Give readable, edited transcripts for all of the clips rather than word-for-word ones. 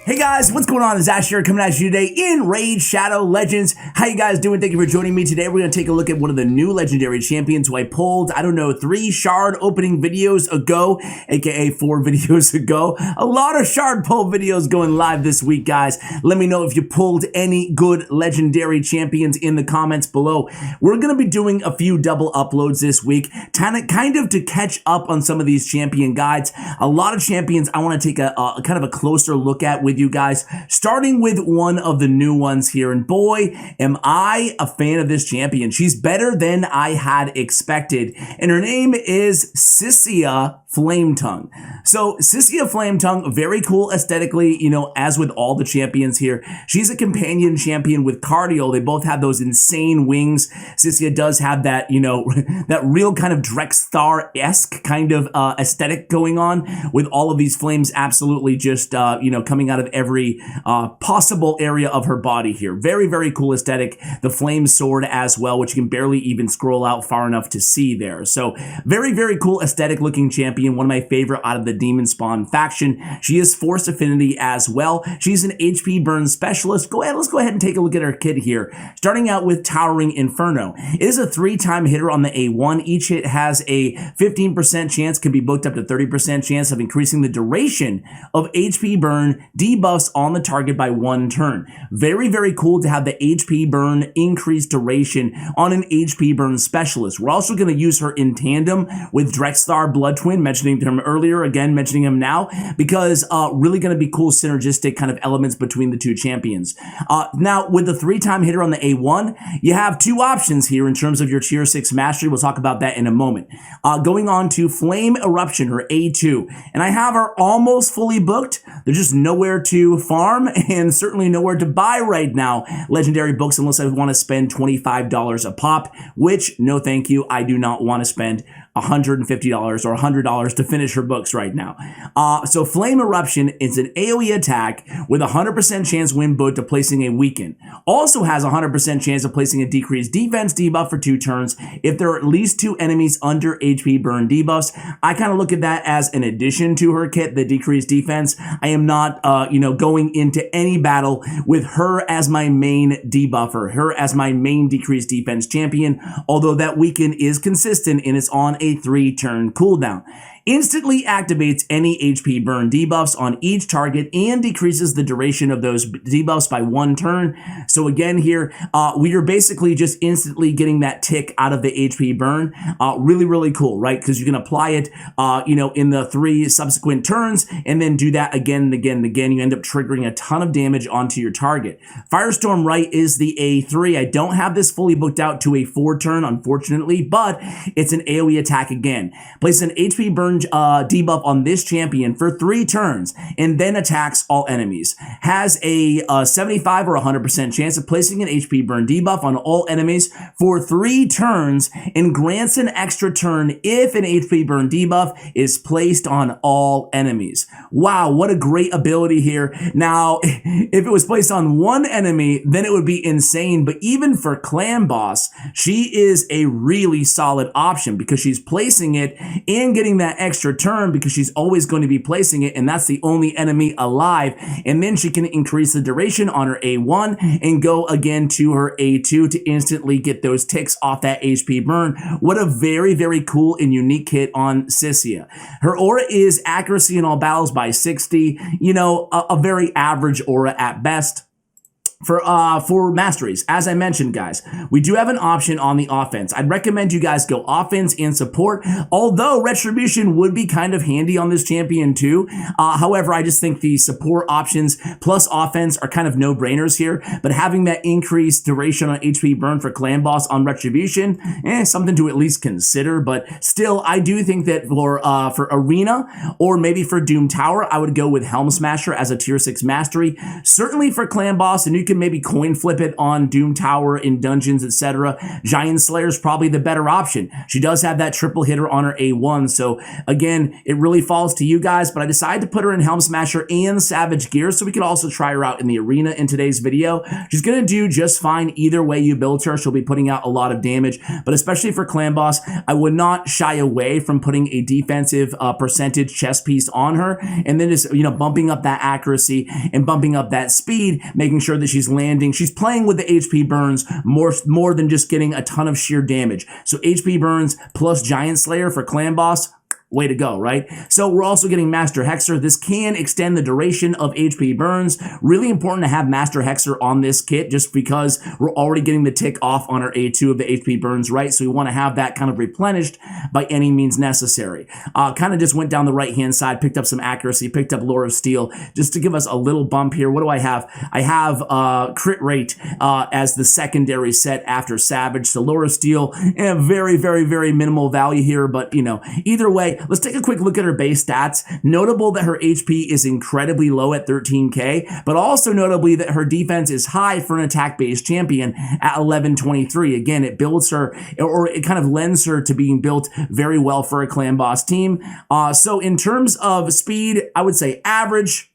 Hey guys, what's going on? It's Ash here coming at you today in Raid Shadow Legends. How you guys doing? Thank you for joining me today. We're going to take a look at one of the new legendary champions who I pulled, I don't know, 3 shard opening videos ago, aka 4 videos ago. A lot of shard pull videos going live this week, guys. Let me know if you pulled any good legendary champions in the comments below. We're going to be doing a few double uploads this week, kind of to catch up on some of these champion guides. A lot of champions I want to take a kind of a closer look at with you guys, starting with one of the new ones here. And boy, am I a fan of this champion. She's better than I had expected. And her name is Sicia Flametongue. So Sicia Flametongue, very cool aesthetically, you know, as with all the champions here. She's a companion champion with cardio. They both have those insane wings. Sicia does have that, you know, that real kind of Drexstar-esque kind of aesthetic going on with all of these flames absolutely just, you know, coming out of every possible area of her body here. Very, very cool aesthetic. The flame sword as well, which you can barely even scroll out far enough to see there. So very, very cool aesthetic looking champion. One of my favorite out of the Demon Spawn faction. She is Force Affinity as well. She's an HP burn specialist. Let's go ahead and take a look at her kit here. Starting out with Towering Inferno. It is a 3-time hitter on the A1. Each hit has a 15% chance, could be booked up to 30% chance of increasing the duration of HP burn debuffs on the target by 1 turn. Very, very cool to have the HP burn increased duration on an HP burn specialist. We're also going to use her in tandem with Drexstar Blood Twin, mentioning him earlier, again mentioning him now, because really going to be cool synergistic kind of elements between the two champions. Now, with the 3-time hitter on the A1, you have 2 options here in terms of your tier 6 mastery. We'll talk about that in a moment. Going on to Flame Eruption, her A2, and I have her almost fully booked. There's just nowhere to farm and certainly nowhere to buy right now legendary books unless I want to spend $25 a pop, which, no thank you, I do not want to spend $150 or $100 to finish her books right now. So Flame Eruption is an AoE attack with a 100% chance win book to placing a weaken. Also has a 100% chance of placing a decreased defense debuff for 2 turns if there are at least 2 enemies under HP burn debuffs. I kind of look at that as an addition to her kit, the decreased defense. I am not, you know, going into any battle with her as my main debuffer, her as my main decreased defense champion, although that weaken is consistent and it's on a 3-turn cooldown. Instantly activates any HP burn debuffs on each target and decreases the duration of those debuffs by 1 turn. So again here, we are basically just instantly getting that tick out of the HP burn. Really, really cool, right? Because you can apply it, you know, in the 3 subsequent turns and then do that again and again and again. You end up triggering a ton of damage onto your target. Firestorm Right is the A3. I don't have this fully booked out to a 4-turn, unfortunately, but it's an AoE attack again. Place an HP burn debuff on this champion for 3 turns and then attacks all enemies. Has a 75 or 100% chance of placing an HP burn debuff on all enemies for 3 turns and grants an extra turn if an HP burn debuff is placed on all enemies. Wow, what a great ability here. Now, if it was placed on 1 enemy, then it would be insane, but even for Clan Boss, she is a really solid option because she's placing it and getting that extra turn because she's always going to be placing it, and that's the only enemy alive. And then she can increase the duration on her A1 and go again to her A2 to instantly get those ticks off that HP burn. What a very, very cool and unique kit on Sicia. Her aura is accuracy in all battles by 60, you know, a very average aura at best. For Masteries, as I mentioned, guys, we do have an option on the offense. I'd recommend you guys go offense and support, although Retribution would be kind of handy on this champion too. However, I just think the support options plus offense are kind of no-brainers here, but having that increased duration on HP burn for Clan Boss on Retribution, something to at least consider, but still, I do think that for Arena or maybe for Doom Tower, I would go with Helm Smasher as a tier 6 mastery. Certainly for Clan Boss and Nuke can maybe coin flip it on Doom Tower in dungeons, etc. Giant Slayer is probably the better option. She does have that triple hitter on her A1. So again, it really falls to you guys, but I decided to put her in Helm Smasher and Savage Gear so we could also try her out in the arena in today's video. She's going to do just fine either way you build her. She'll be putting out a lot of damage, but especially for Clan Boss, I would not shy away from putting a defensive percentage chess piece on her, and then just, you know, bumping up that accuracy and bumping up that speed, making sure that she's landing. She's playing with the HP burns more than just getting a ton of sheer damage. So HP burns plus Giant Slayer for Clan Boss, way to go, right? So we're also getting Master Hexer. This can extend the duration of HP burns. Really important to have Master Hexer on this kit just because we're already getting the tick off on our A2 of the HP burns, right? So we want to have that kind of replenished by any means necessary. Kind of just went down the right-hand side, picked up some accuracy, picked up Lore of Steel, just to give us a little bump here. What do I have? I have crit rate as the secondary set after Savage. So Lore of Steel, very, very, very minimal value here, but, you know, either way, let's take a quick look at her base stats. Notable that her HP is incredibly low at 13k, but also notably that her defense is high for an attack-based champion at 1123. Again, it builds her, or it kind of lends her to being built very well for a Clan Boss team. So in terms of speed, I would say average.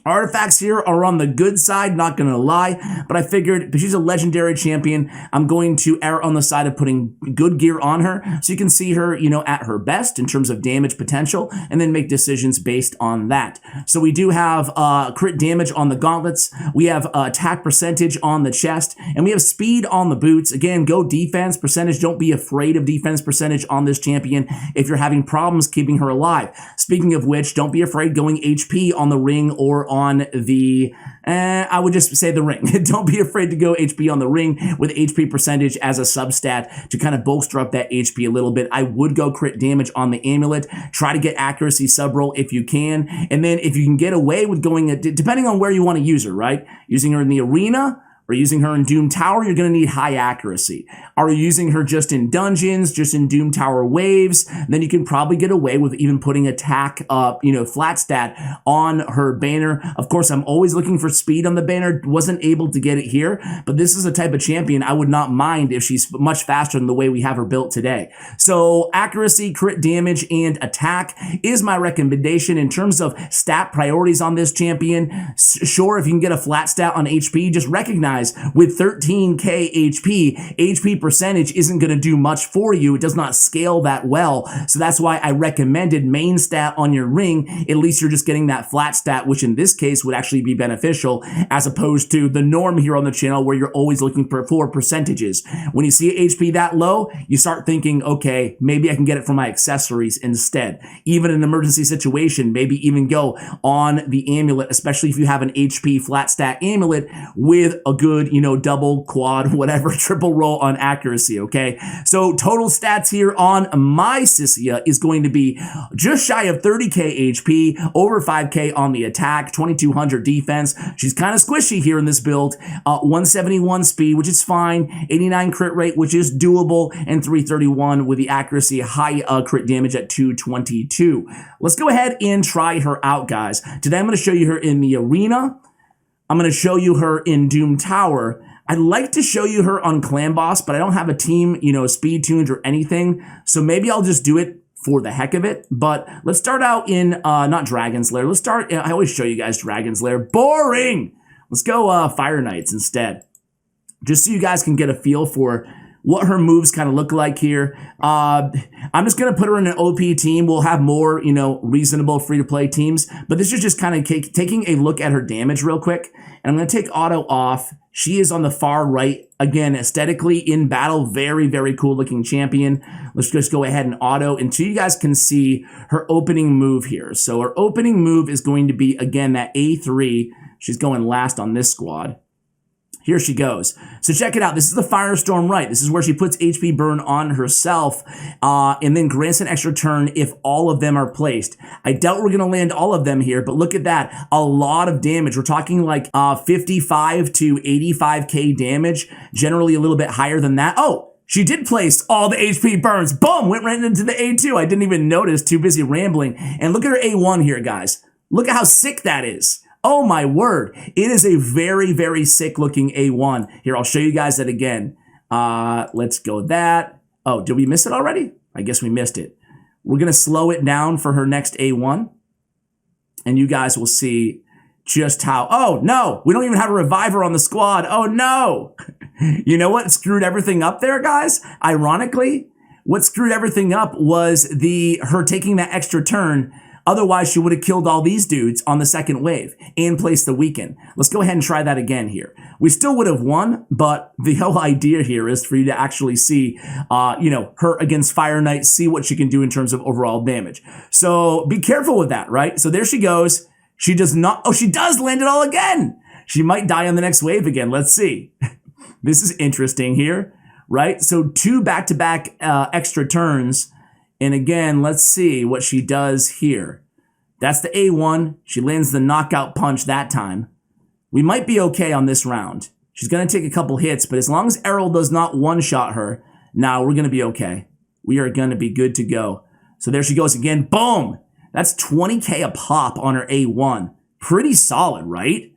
Artifacts here are on the good side, not going to lie, but I figured if she's a legendary champion, I'm going to err on the side of putting good gear on her so you can see her, you know, at her best in terms of damage potential and then make decisions based on that. So we do have crit damage on the gauntlets, we have attack percentage on the chest, and we have speed on the boots. Again, go defense percentage. Don't be afraid of defense percentage on this champion if you're having problems keeping her alive. Speaking of which, don't be afraid going HP on the ring or on the, I would just say the ring. Don't be afraid to go HP on the ring with HP percentage as a substat to kind of bolster up that HP a little bit. I would go crit damage on the amulet. Try to get accuracy sub-roll if you can. And then if you can get away with going, depending on where you want to use her, right? Using her in the arena, or using her in Doom Tower, you're going to need high accuracy. Are you using her just in dungeons, just in Doom Tower waves? Then you can probably get away with even putting attack up, you know, flat stat on her banner. Of course, I'm always looking for speed on the banner. Wasn't able to get it here, but this is a type of champion I would not mind if she's much faster than the way we have her built today. So accuracy, crit damage, and attack is my recommendation in terms of stat priorities on this champion. Sure, if you can get a flat stat on HP, just recognize with 13k HP percentage isn't going to do much for you. It does not scale that well. So that's why I recommended main stat on your ring. At least you're just getting that flat stat, which in this case would actually be beneficial as opposed to the norm here on the channel where you're always looking for percentages. When you see HP that low, you start thinking, okay, maybe I can get it from my accessories instead. Even in an emergency situation, maybe even go on the amulet, especially if you have an HP flat stat amulet with a good, you know, double, quad, whatever, triple roll on accuracy, okay? So total stats here on my Sicia is going to be just shy of 30k HP, over 5k on the attack, 2200 defense. She's kind of squishy here in this build. 171 speed, which is fine, 89 crit rate, which is doable, and 331 with the accuracy, high crit damage at 222. Let's go ahead and try her out, guys. Today I'm going to show you her in the arena. I'm going to show you her in Doom Tower. I'd like to show you her on Clan Boss, but I don't have a team, you know, speed tuned or anything. So maybe I'll just do it for the heck of it. But let's start out in, not Dragon's Lair. Let's start, I always show you guys Dragon's Lair. Boring! Let's go Fire Knights instead. Just so you guys can get a feel for what her moves kind of look like here. I'm just going to put her in an OP team. We'll have more, you know, reasonable free-to-play teams. But this is just kind of taking a look at her damage real quick. And I'm going to take auto off. She is on the far right. Again, aesthetically in battle, very, very cool looking champion. Let's just go ahead and auto until you guys can see her opening move here. So her opening move is going to be, again, that A3. She's going last on this squad. Here she goes. So check it out. This is the Firestorm right. This is where she puts HP burn on herself and then grants an extra turn if all of them are placed. I doubt we're going to land all of them here, but look at that. A lot of damage. We're talking like 55 to 85k damage, generally a little bit higher than that. Oh, she did place all the HP burns. Boom! Went right into the A2. I didn't even notice. Too busy rambling. And look at her A1 here, guys. Look at how sick that is. Oh my word. It is a very, very sick looking A1. Here, I'll show you guys that again. Let's go that. Oh, did we miss it already? I guess we missed it. We're going to slow it down for her next A1. And you guys will see just how, oh no, we don't even have a reviver on the squad. Oh no. You know what screwed everything up there, guys? Ironically, what screwed everything up was her taking that extra turn. Otherwise, she would have killed all these dudes on the second wave and placed the weaken. Let's go ahead and try that again here. We still would have won, but the whole idea here is for you to actually see, her against Fire Knight, see what she can do in terms of overall damage. So be careful with that, right? So there she goes. She does not, oh, she does land it all again. She might die on the next wave again. Let's see. This is interesting here, right? So 2 back-to-back extra turns. And again, let's see what she does here. That's the A1. She lands the knockout punch that time. We might be okay on this round. She's going to take a couple hits, but as long as Errol does not one-shot her, now we're going to be okay. We are going to be good to go. So there she goes again. Boom! That's 20K a pop on her A1. Pretty solid, right?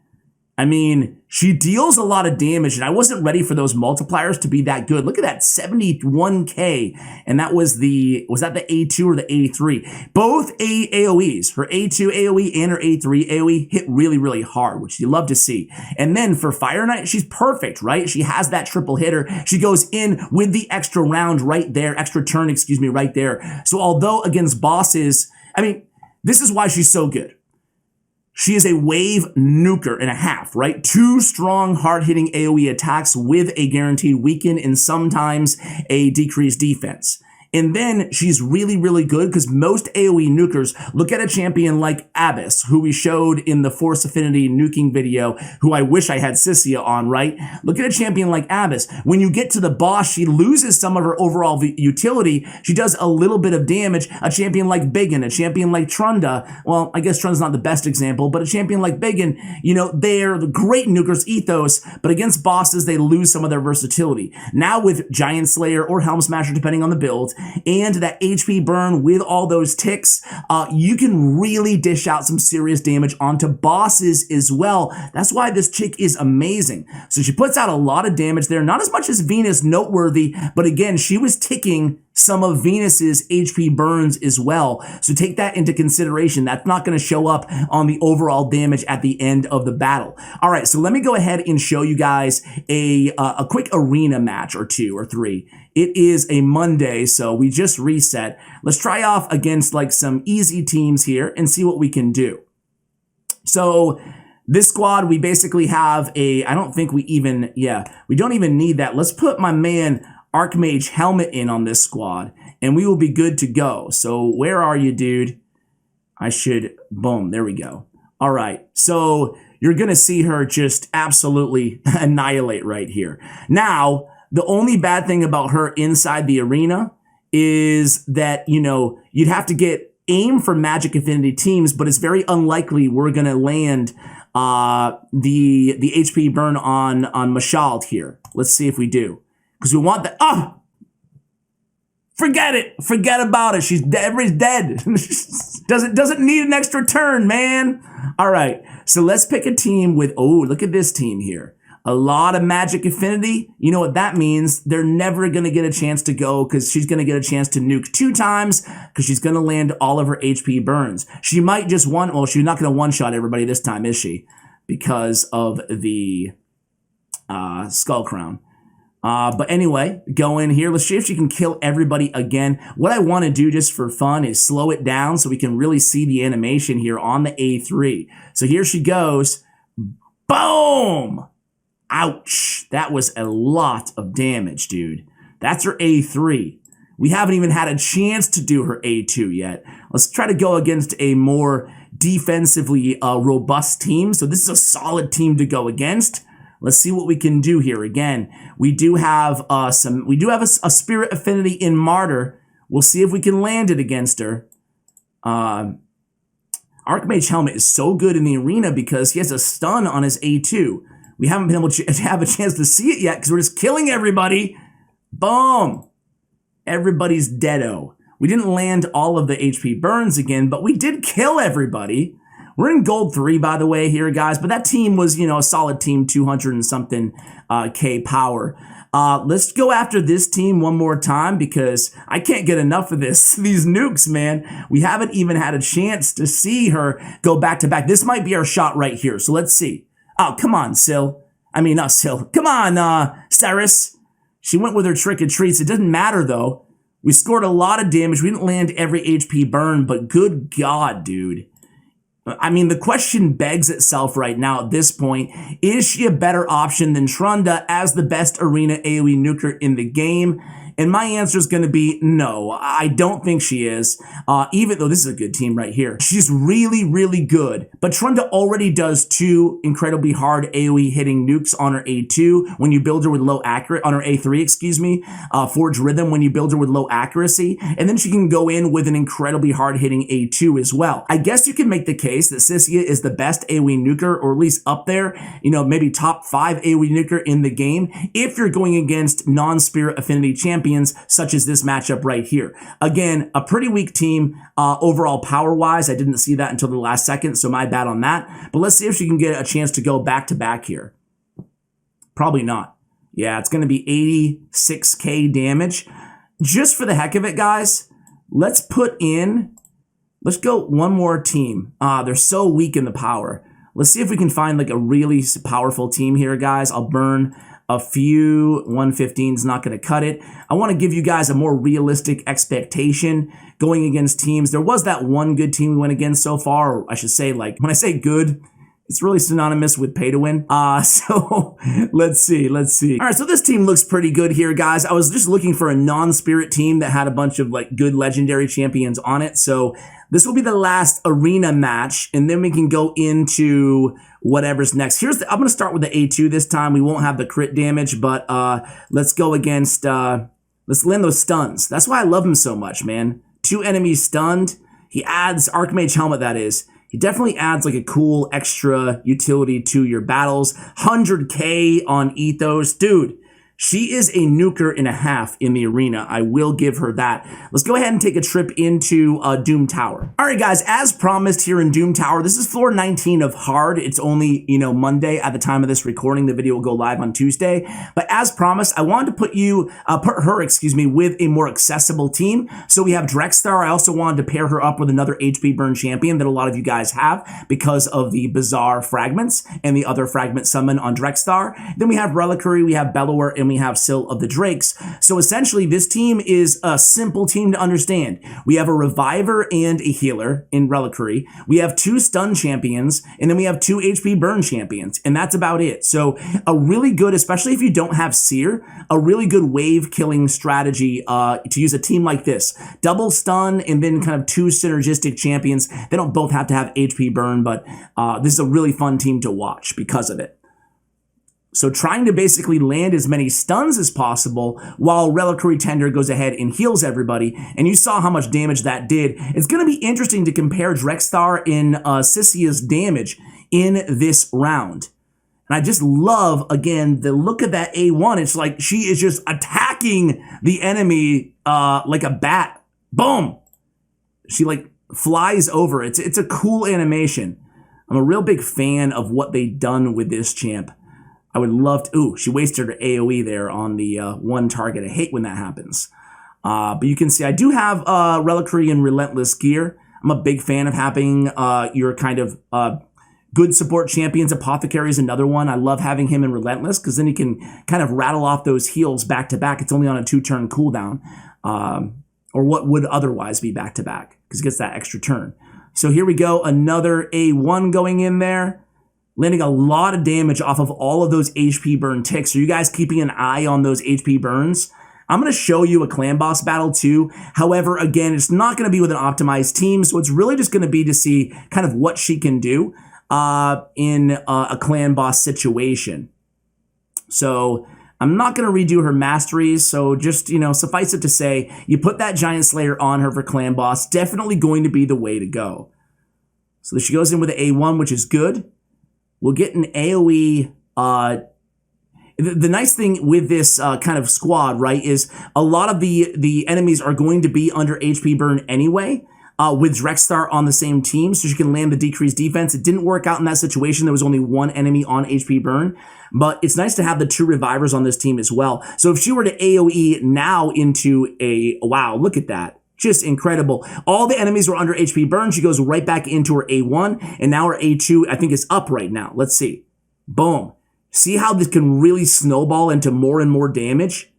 I mean, she deals a lot of damage, and I wasn't ready for those multipliers to be that good. Look at that, 71K, and that was that the A2 or the A3? Both AoEs, her A2 AoE and her A3 AoE hit really, really hard, which you love to see. And then for Fire Knight, she's perfect, right? She has that triple hitter. She goes in with the extra round right there, extra turn, excuse me, right there. So although against bosses, I mean, this is why she's so good. She is a wave nuker and a half, right? 2 strong, hard-hitting AoE attacks with a guaranteed weaken and sometimes a decreased defense. And then she's really, really good because most AoE nukers, look at a champion like Abyss, who we showed in the Force Affinity nuking video, who I wish I had Sicia on, right? Look at a champion like Abyss. When you get to the boss, she loses some of her overall utility. She does a little bit of damage. A champion like Biggin, a champion like Trunda, well, I guess Trunda's not the best example, but a champion like Biggin, they're the great nukers ethos, but against bosses, they lose some of their versatility. Now with Giant Slayer or Helm Smasher, depending on the build, and that HP burn with all those ticks, you can really dish out some serious damage onto bosses as well. That's why this chick is amazing. So she puts out a lot of damage there, not as much as Venus, noteworthy, but again, she was ticking some of Venus's HP burns as well. So take that into consideration. That's not going to show up on the overall damage at the end of the battle. All right, so let me go ahead and show you guys a quick arena match or 2 or 3. It is a Monday, so we just reset. Let's try off against like some easy teams here and see what we can do. So this squad, we basically have we don't even need that. Let's put my man Archmage Helmet in on this squad, and we will be good to go. So where are you, dude? Boom, there we go. All right, so you're going to see her just absolutely annihilate right here. Now, the only bad thing about her inside the arena is that, you'd have to get aim for Magic Affinity teams, but it's very unlikely we're going to land the HP burn on Mashald here. Let's see if we do. Because we want that. Oh! Forget it. Forget about it. She's dead. Everybody's dead. Doesn't need an extra turn, man. All right. So let's pick a team with, oh, look at this team here. A lot of Magic Affinity. You know what that means? They're never going to get a chance to go because she's going to get a chance to nuke 2 times because she's going to land all of her HP burns. She might just she's not going to one-shot everybody this time, is she? Because of the Skull Crown. But anyway, go in here. Let's see if she can kill everybody again. What I want to do just for fun is slow it down so we can really see the animation here on the A3. So here she goes. Boom! Ouch. That was a lot of damage, dude. That's her A3. We haven't even had a chance to do her A2 yet. Let's try to go against a more defensively robust team. So this is a solid team to go against. Let's see what we can do here. Again, we do have a Spirit Affinity in Martyr. We'll see if we can land it against her. Archmage Helmet is so good in the arena because he has a stun on his A2. We haven't been able to have a chance to see it yet because we're just killing everybody. Boom. Everybody's deado. We didn't land all of the HP burns again, but we did kill everybody. We're in gold 3, by the way, here, guys, but that team was, you know, a solid team, 200 and something K power. Let's go after this team one more time because I can't get enough of this. These nukes, man. We haven't even had a chance to see her go back to back. This might be our shot right here, so let's see. Oh, come on, Sil. I mean, not Sil. Come on, Ceres. She went with her trick or treats. It doesn't matter, though. We scored a lot of damage. We didn't land every HP burn, but good God, dude. I mean, the question begs itself right now at this point. Is she a better option than Trunda as the best arena AoE nuker in the game? And my answer is going to be no. I don't think she is, even though this is a good team right here. She's really, really good. But Trunda already does 2 incredibly hard AoE hitting nukes on her A2 when you build her with low accuracy, on her A3, excuse me, Forge Rhythm when you build her with low accuracy. And then she can go in with an incredibly hard hitting A2 as well. I guess you can make the case that Sicia is the best AoE nuker, or at least up there, you know, maybe top 5 AoE nuker in the game if you're going against non-Spirit Affinity champions such as this matchup right here. Again, a pretty weak team overall power-wise. I didn't see that until the last second, so my bad on that. But let's see if she can get a chance to go back-to-back here. Probably not. Yeah, it's going to be 86k damage. Just for the heck of it, guys, let's go one more team. They're so weak in the power. Let's see if we can find like a really powerful team here, guys. I'll burn a few. 115 is not going to cut it. I want to give you guys a more realistic expectation going against teams. There was that one good team we went against so far, or I should say, like, when I say good, it's really synonymous with pay to win. So let's see. All right, so this team looks pretty good here, guys. I was just looking for a non-spirit team that had a bunch of like good legendary champions on it. So this will be the last arena match, and then we can go into whatever's next. I'm going to start with the A2 this time. We won't have the crit damage, but let's go against, let's land those stuns. That's why I love him so much, man. 2 enemies stunned. He adds Archmage Helmet, that is. He definitely adds like a cool extra utility to your battles. 100k on Ethos. Dude, she is a nuker and a half in the arena. I will give her that. Let's go ahead and take a trip into Doom Tower. All right, guys, as promised here in Doom Tower, this is floor 19 of hard. It's only, you know, Monday at the time of this recording. The video will go live on Tuesday. But as promised, I wanted to put her, with a more accessible team. So we have Drexstar. I also wanted to pair her up with another HP burn champion that a lot of you guys have because of the bizarre fragments and the other fragment summon on Drexstar. Then we have Reliquary, we have Bellower, and we have Sil of the Drakes. So essentially, this team is a simple team to understand. We have a Reviver and a Healer in Reliquary. We have 2 stun champions, and then we have 2 HP burn champions, and that's about it. So a really good, especially if you don't have Seer, a really good wave killing strategy to use a team like this. Double stun and then kind of 2 synergistic champions. They don't both have to have HP burn, but this is a really fun team to watch because of it. So trying to basically land as many stuns as possible while Reliquary Tender goes ahead and heals everybody. And you saw how much damage that did. It's going to be interesting to compare Drexstar and Sicia's damage in this round. And I just love, again, the look of that A1. It's like she is just attacking the enemy like a bat. Boom! She like flies over. It's a cool animation. I'm a real big fan of what they've done with this champ. I would love to, ooh, she wasted her AoE there on the one target. I hate when that happens. But you can see I do have Reliquary and Relentless gear. I'm a big fan of having your kind of good support champions. Apothecary is another one. I love having him in Relentless because then he can kind of rattle off those heals back to back. It's only on a 2-turn cooldown, or what would otherwise be back to back because it gets that extra turn. So here we go, another A1 going in there. Landing a lot of damage off of all of those HP burn ticks. Are you guys keeping an eye on those HP burns? I'm going to show you a clan boss battle too. However, again, it's not going to be with an optimized team, so it's really just going to be to see kind of what she can do in a clan boss situation. So I'm not going to redo her masteries, so just, you know, suffice it to say, you put that Giant Slayer on her for clan boss, definitely going to be the way to go. So she goes in with an A1, which is good. We'll get an AoE. The nice thing with this kind of squad, right, is a lot of the enemies are going to be under HP burn anyway. with Drexstar on the same team, so she can land the decreased defense. It didn't work out in that situation. There was only one enemy on HP burn, but it's nice to have the 2 revivers on this team as well. So if she were to AoE now into a, wow, look at that. Just incredible. All the enemies were under HP burn. She goes right back into her A1, and now her A2, I think, is up right now. Let's see. Boom. See how this can really snowball into more and more damage?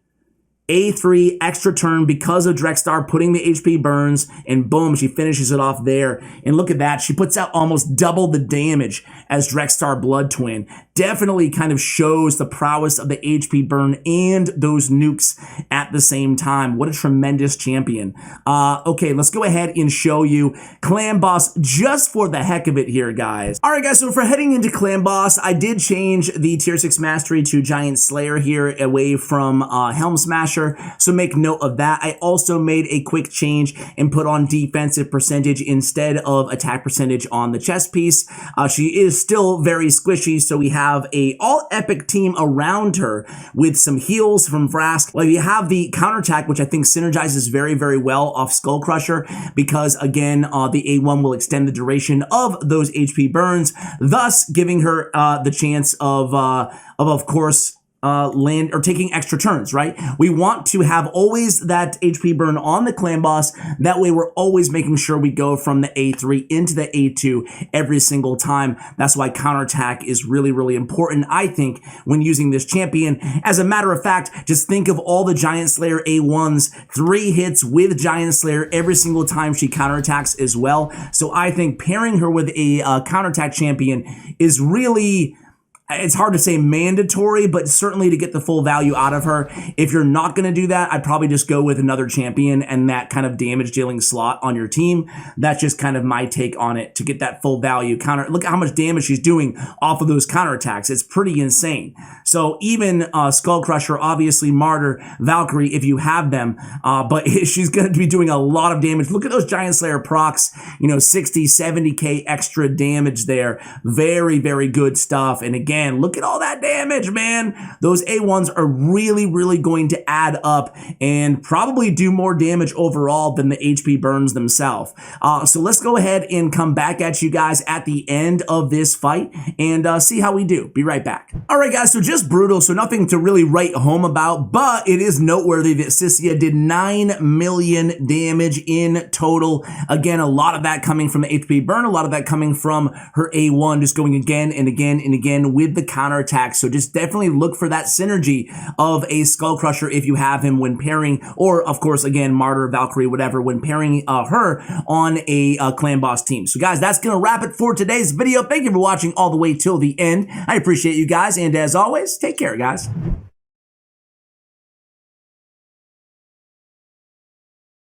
A3 extra turn because of Drexstar putting the HP burns, and boom, she finishes it off there. And look at that, she puts out almost double the damage as Drexstar Blood Twin. Definitely kind of shows the prowess of the HP burn and those nukes at the same time. What a tremendous champion. Okay, let's go ahead and show you Clan Boss just for the heck of it here, guys. All right, guys, so for heading into Clan Boss, I did change the tier 6 mastery to Giant Slayer here away from Helm Smasher. So make note of that. I also made a quick change and put on defensive percentage instead of attack percentage on the chest piece. She is still very squishy, so we have a all epic team around her with some heals from Vrask. Well, you have the counterattack, which I think synergizes very, very well off Skull Crusher because, again, the A1 will extend the duration of those HP burns, thus giving her the chance of course, land or taking extra turns, right? We want to have always that HP burn on the Clan Boss. That way we're always making sure we go from the A3 into the A2 every single time. That's why counterattack is really, really important, I think, when using this champion. As a matter of fact, just think of all the Giant Slayer A1s, 3 hits with Giant Slayer every single time she counterattacks as well. So I think pairing her with a counterattack champion is really, it's hard to say mandatory, but certainly to get the full value out of her. If you're not going to do that, I'd probably just go with another champion and that kind of damage dealing slot on your team. That's just kind of my take on it to get that full value counter. Look at how much damage she's doing off of those counterattacks. It's pretty insane. So even Skull Crusher, obviously Martyr, Valkyrie, if you have them, but she's going to be doing a lot of damage. Look at those Giant Slayer procs, you know, 60, 70k extra damage there. Very, very good stuff. And again, look at all that damage, man. Those A1s are really, really going to add up and probably do more damage overall than the HP burns themselves. So let's go ahead and come back at you guys at the end of this fight and see how we do. Be right back. All right, guys, so just brutal, so nothing to really write home about, but it is noteworthy that Sicia did 9 million damage in total. Again, a lot of that coming from the HP burn, a lot of that coming from her A1, just going again and again and again with the counterattack. So just definitely look for that synergy of a Skull Crusher if you have him when pairing, or of course, again, Martyr, Valkyrie, whatever, when pairing her on a Clan Boss team. So guys, that's going to wrap it for today's video. Thank you for watching all the way till the end. I appreciate you guys. And as always, take care, guys.